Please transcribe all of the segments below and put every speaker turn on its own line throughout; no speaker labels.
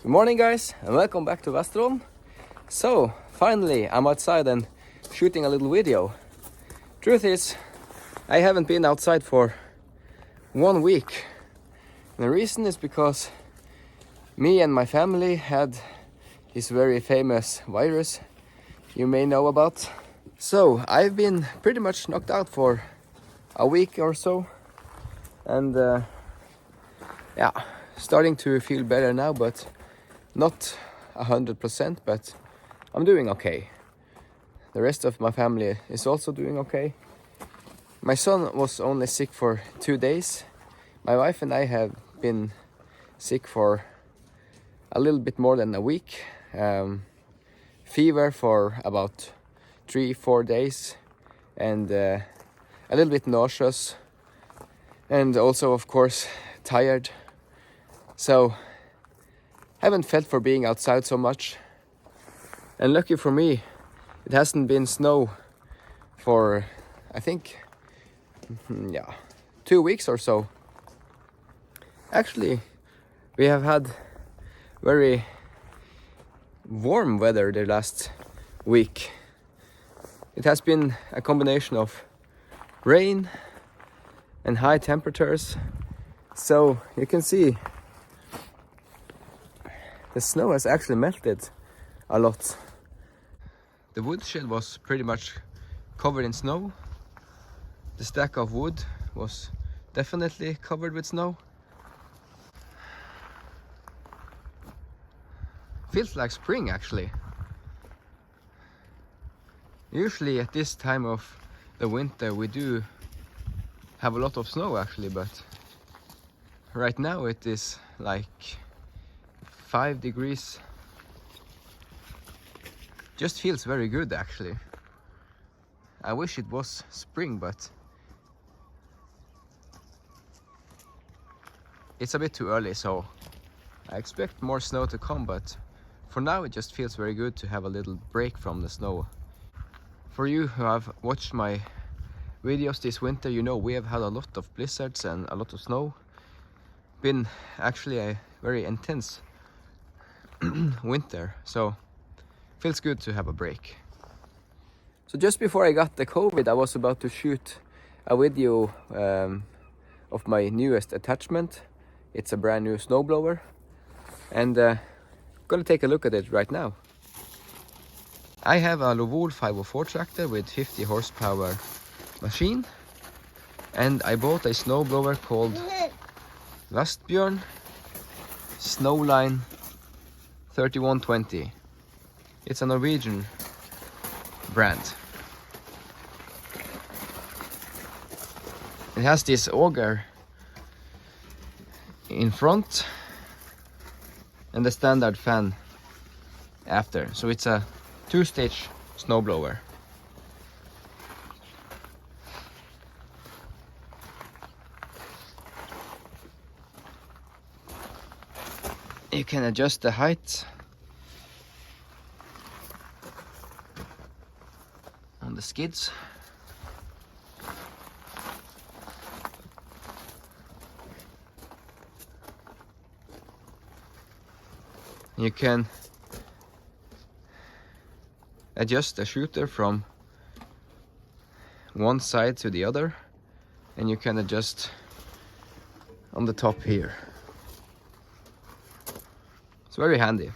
Good morning guys and welcome back to Westbjørn. So finally I'm outside and shooting a little video. Truth is, I haven't been outside for 1 week. And the reason is because me and my family had this very famous virus you may know about. So I've been pretty much knocked out for a week or so, and yeah, starting to feel better now, but not 100%, but I'm doing okay. The rest of my family is also doing okay. My son was only sick for 2 days. My wife and I have been sick for a little bit more than a week. Fever for about 3-4 days, and a little bit nauseous, and also of course tired. So haven't felt for being outside so much, and lucky for me it hasn't been snow for I think 2 weeks or so. Actually, we have had very warm weather the last week. It has been a combination of rain and high temperatures, so you can see the snow has actually melted a lot. The woodshed was pretty much covered in snow. The stack of wood was definitely covered with snow. Feels like spring actually. Usually at this time of the winter we do have a lot of snow actually, but right now it is like 5 degrees. Just feels very good actually. I wish it was spring, but it's a bit too early, so I expect more snow to come, but for now it just feels very good to have a little break from the snow. For you who have watched my videos this winter, you know we have had a lot of blizzards and a lot of snow. Been actually a very intense winter, so feels good to have a break. So just before I got the COVID, I was about to shoot a video of my newest attachment. It's a brand new snowblower, and gonna take a look at it right now. I have a Lovol 504 tractor with 50 horsepower machine, and I bought a snowblower called Westbjørn Snowline 3120. It's a Norwegian brand. It has this auger in front and the standard fan after, so it's a 2-stage snowblower. You can adjust the height on the skids. You can adjust the shooter from one side to the other, and you can adjust on the top here. It's very handy.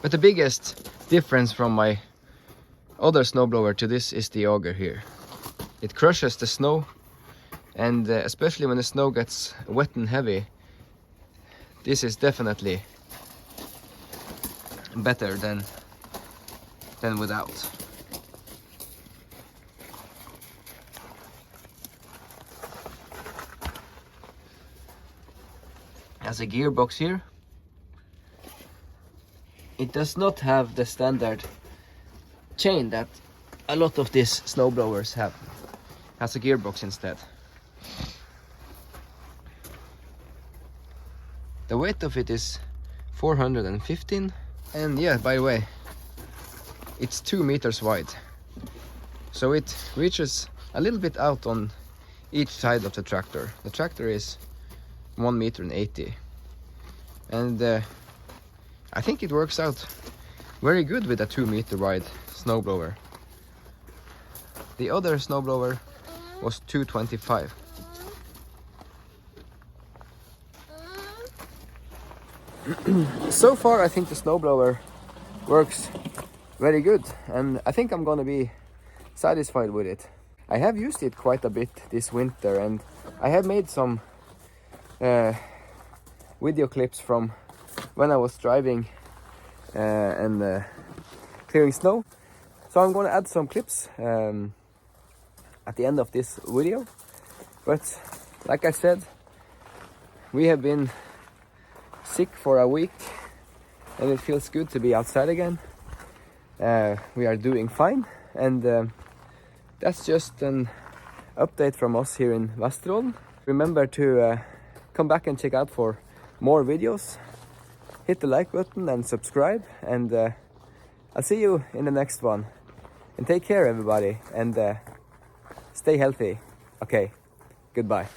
But the biggest difference from my other snowblower to this is the auger here. It crushes the snow, and especially when the snow gets wet and heavy, this is definitely better than without. Has a gearbox here. It does not have the standard chain that a lot of these snowblowers have. Has a gearbox instead. The weight of it is 415, and yeah, by the way, it's 2 meters wide, so it reaches a little bit out on each side of the tractor. The tractor is 1 meter and 80. And I think it works out very good with a 2 meter wide snowblower. The other snowblower was 225. So far I think the snowblower works very good, and I think I'm gonna be satisfied with it. I have used it quite a bit this winter, and I have made some video clips from when I was driving and clearing snow. So I'm gonna add some clips at the end of this video. But like I said, we have been sick for a week and it feels good to be outside again. We are doing fine, and that's just an update from us here in Westbjørn. Remember to come back and check out for more videos. Hit the like button and subscribe, and I'll see you in the next one. And take care everybody, and stay healthy. Okay, goodbye.